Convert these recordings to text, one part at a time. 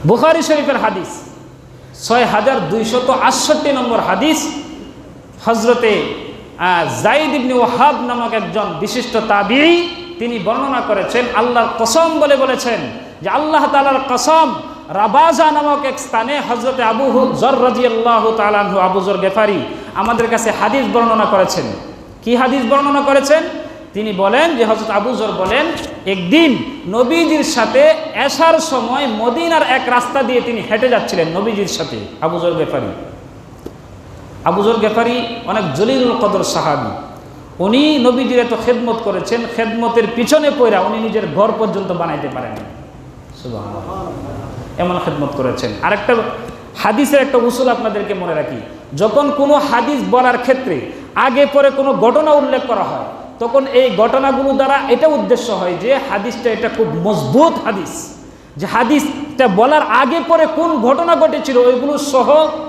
বুখারী শরীফের হাদিস ৬২৬৮ নম্বর হাদিস। হযরতে যায়েদ ইবনে ওয়াহাব নামক একজন বিশিষ্ট তাবিঈ তিনি বর্ণনা করেছেন, আল্লাহর কসম বলে বলেছেন যে আল্লাহ তাআলার কসম, রাবাজা নামক এক স্থানে হযরতে আবু যর রাদিয়াল্লাহু তাআলা আনহু, আবু যর গেফারি আমাদের কাছে হাদিস বর্ণনা করেছেন। কি হাদিস বর্ণনা করেছেন? তিনি বলেন যে হযরত আবু যর বলেন, একদিন নবীজির সাথে এশার সময় মদিনার এক রাস্তা দিয়ে তিনি হেঁটে যাচ্ছিলেন নবীজির সাথে। আবু যর গেফারি, আবু যর গেফারি অনেক জলিলুল কদর সাহাবী। উনি নবীজির এত খেদমত করেছেন, খেদমতের পিছনে পড়া উনি নিজের ঘর পর্যন্ত বানাইতে পারেন, সুবহানাল্লাহ, এমন খেদমত করেছেন। আরেকটা হাদিসের একটা উসুল আপনাদেরকে মনে রাখি, যখন কোনো হাদিস বলার ক্ষেত্রে আগে পরে কোনো ঘটনা উল্লেখ করা হয়, তখন এই ঘটনাগুলো দ্বারা এটা উদ্দেশ্য হয় যে হাদিসটা এটা খুব মজবুত হাদিস, যে হাদিসটা বলার আগে পরে কোন ঘটনা ঘটেছিল ওইগুলো সহ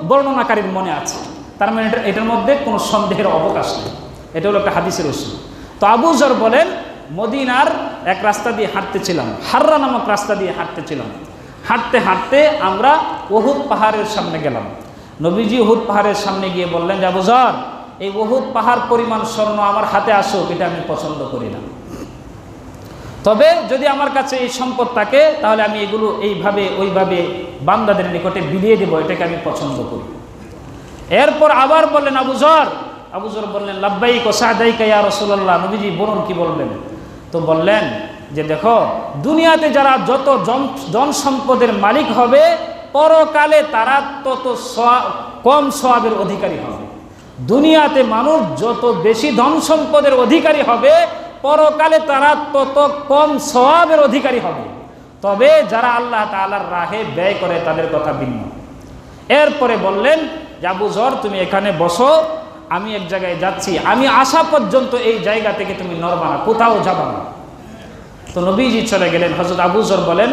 বর্ণনাকারীর মনে আছে, তার মানে এটার মধ্যে কোনো সন্দেহের অবকাশ নেই। এটা হলো একটা হাদিসের উসুল। তো আবু যর বলেন, মদিনার এক রাস্তা দিয়ে হাঁটতেছিলাম, হাররা নামক রাস্তা দিয়ে হাঁটতেছিলাম। হাঁটতে হাঁটতে আমরা উহুদ পাহাড়ের সামনে গেলাম। নবীজি উহুদ পাহাড়ের সামনে গিয়ে বললেন যে আবু যর, এই উহুদ পাহাড় পরিমাণ স্বর্ণ আমার হাতে আসুক, এটা আমি পছন্দ করি না। তবে যদি আমার কাছে এই সম্পদ থাকে তাহলে আমি এগুলো এইভাবে ওইভাবে বান্দাদের নিকটে বিলিয়ে দেব, এটাকে আমি পছন্দ করি। এরপর আবার বললেন আবু যর, আবু যর বললেন লাব্বাইক ওয়া সাদাইকা ইয়া রাসূলুল্লাহ, নবীজি বলুন কি বলবেন? তো বললেন যে দেখো, দুনিয়াতে যারা যত জন সম্পদের মালিক হবে, পরকালে তারা তত কম সওয়াবের অধিকারী হবে। দুনিয়াতে মানুষ যত বেশি ধন সম্পদের অধিকারী হবে, পরকালে তারা তত কম সওয়াবের অধিকারী হবে। তবে যারা আল্লাহ তাআলার রাহে ব্যয় করে তাদের কথা ভিন্ন। এরপরে বললেন যে আবু যর, তুমি এখানে বসো, আমি এক জায়গায় যাচ্ছি, আমি আসা পর্যন্ত এই জায়গা থেকে তুমি নড়বা না, কোথাও যাবা না। তো নবীজি চলে গেলেন। হযরত আবু যর বলেন,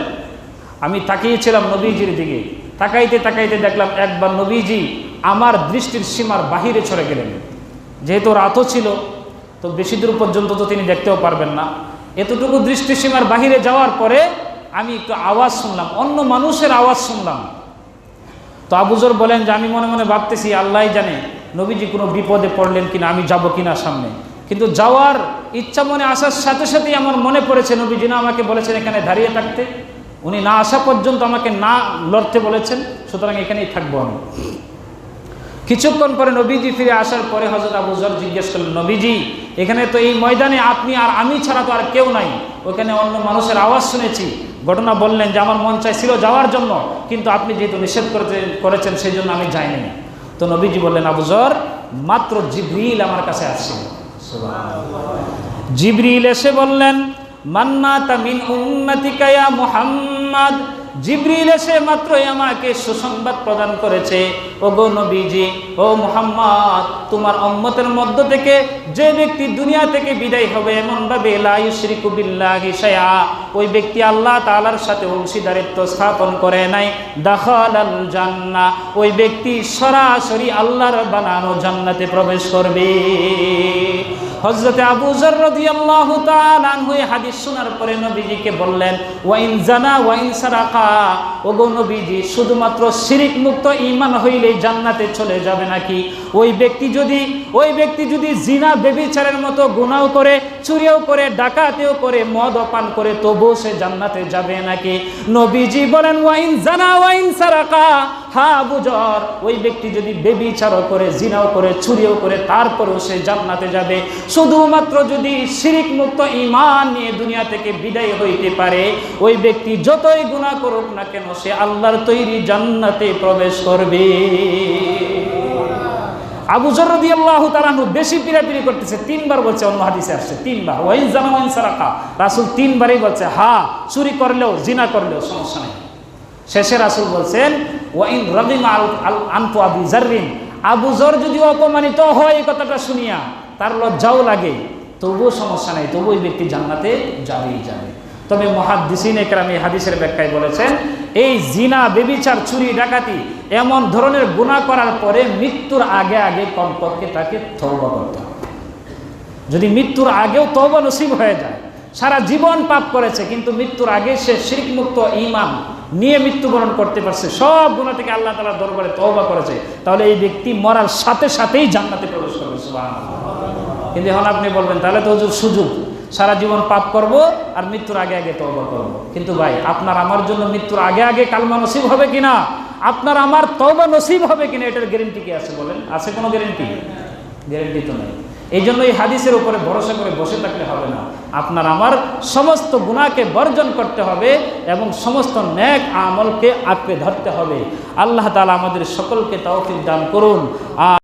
আমি তাকিয়েছিলাম নবীজির দিকে, তাকাইতে তাকাইতে দেখলাম একবার নবীজি আমার দৃষ্টির সীমার বাহিরে চলে গেলেন। যেহেতু রাতও ছিল, তো বেশি দূর পর্যন্ত তো তিনি দেখতেও পারবেন না। এতটুকু দৃষ্টি সীমার বাহিরে যাওয়ার পরে আমি একটু আওয়াজ শুনলাম, অন্য মানুষের আওয়াজ শুনলাম। তো আবু যর বলেন যে আমি মনে মনে ভাবতেছি, আল্লাহই জানে নবীজি কোনো বিপদে পড়লেন কিনা, আমি যাব কিনা সামনে। কিন্তু যাওয়ার ইচ্ছা মনে আসার সাথে সাথেই আমার মনে পড়েছে নবীজি না আমাকে বলেছেন এখানে দাঁড়িয়ে থাকতে, উনি না আসা পর্যন্ত আমাকে না লড়তে বলেছেন, সুতরাং এখানেই থাকবো আমি। কিছুক্ষণ পরে নবীজি ফিরে আসার পরে হযরত আবু যর জিজ্ঞেস করলেন, নবীজি এখানে তো এই ময়দানে আপনি আর আমি ছাড়া তো আর কেউ নাই, ওখানে অন্য মানুষের আওয়াজ শুনেছি। ঘটনা বললেন যে আমার মন চাইছিল যাওয়ার জন্য, কিন্তু আপনি যেহেতু নিষেধ করেছেন সেই জন্য আমি যাইনি। তো নবীজি বললেন, আবু যর, মাত্র জিবরিল আমার কাছে আসছিল। জিবরিল এসে বললেন, মান মাতা মিন উম্মতিকা ইয়া মুহাম্মদ, জিবরিল এসে মাত্রই আমাকে সুসংবাদ প্রদান করেছে, ওগো নবীজি, ও মুহাম্মদ, তোমার উম্মতের মধ্য থেকে যে ব্যক্তি দুনিয়া থেকে বিদায় হবে এমনভাবে লা ইউশরিকু বিল্লাহি শাইআ, ওই ব্যক্তি আল্লাহ তাআলার সাথে অংশীদারিত্ব স্থাপন করে নাই, দাখালাল জান্নাহ, ওই ব্যক্তি সরাসরি আল্লাহর বানানো জান্নাতে প্রবেশ করবে। হযরতে আবু যর রাদিয়াল্লাহু তাআলা আনহু এই হাদিস শোনার পরে নবীজিকে বললেন, ওয়াইন জানা ওয়াইন সারাকা, ওগো নবীজি, শুধুমাত্র শিরিক মুক্ত ঈমান হইলেই জান্নাতে চলে যাবে নাকি? ওই ব্যক্তি যদি জিনা ব্যভিচারের মতো গুনাহ করে, চুরিও করে, ডাকাতিও করে, মদও পান করে, তবুও সে জান্নাতে যাবে নাকি? নবীজি বলেন, ওয়াইন জানা ওয়াইন সারাকা, হ্যাঁ আবু যর, ওই ব্যক্তি যদি ব্যভিচারও করে, জিনাও করে, চুরিও করে, তারপরেও সে জান্নাতে যাবে। শুধুমাত্র যদি শিরিক মুক্ত ঈমান নিয়ে দুনিয়া থেকে বিদায় হইতে পারে, ওই ব্যক্তি যতই গুনাহ করুক না কেন সে আল্লাহর তৈরি জান্নাতে প্রবেশ করবে। আবু যর রাদিয়াল্লাহু তাআলা বেশি পিরাপিরি করতেছে, তিনবার বলছে, অন্য হাদিসে আসছে তিনবার, ওয়াইন জানা ওয়াইন সারাকা, রাসূল তিনবারই বলছে হ্যাঁ, চুরি করলেও জিনা করলেও সমস্যা নেই। শেষে রাসূল বলছেন, ওয়াইন রাদিমা আনফু আবি যাররিন, আবু যর যদি অপমানিত হয় এই কথাটা শুনিয়া, তার লজ্জাও লাগে, তবুও সমস্যা নেই, তবু ওই ব্যক্তি জান্নাতে যাবেই যাবে। তবে মুহাদ্দিসিনে কেরাম এই হাদিসের ব্যাখ্যায় বলেছেন, এই জিনা, ব্যভিচার, চুরি, ডাকাতি এমন ধরনের গুনাহ করার পরে মৃত্যুর আগে আগে কমপক্ষে তাকে তওবা করতে হবে। যদি মৃত্যুর আগেও তওবা নসিব হয়ে যায়, সারা জীবন পাপ করেছে কিন্তু মৃত্যুর আগে সে শিরক মুক্ত ঈমান নিয়ে মৃত্যুবরণ করতে পারছে, সব গুনাহ থেকে আল্লাহ তাআলার দরবারে তওবা করেছে, তাহলে এই ব্যক্তি মরার সাথে সাথেই জান্নাতে প্রবেশ করবে। সুবহানাল্লাহ। কিন্তু এখন আপনি বলবেন তাহলে তো হুজুর সুযোগ, সারা জীবন পাপ করব আর মৃত্যুর আগে আগে তওবা করব। কিন্তু ভাই, আপনার আমার জন্য মৃত্যুর আগে আগে কালমা নসিব হবে কিনা, আপনার আমার তওবা নসিব হবে কিনা, এটার গ্যারান্টি কি আছে বলেন? আছে কোনো গ্যারান্টি? গ্যারান্টি তো নেই। এই জন্য এই হাদিসের উপরে ভরসা করে বসে থাকলে হবে না। আপনার আমার সমস্ত গুনাহকে বর্জন করতে হবে এবং সমস্ত নেক আমলকে আঁকড়ে ধরতে হবে। আল্লাহ তাআলা আমাদের সকলকে তৌফিক দান করুন।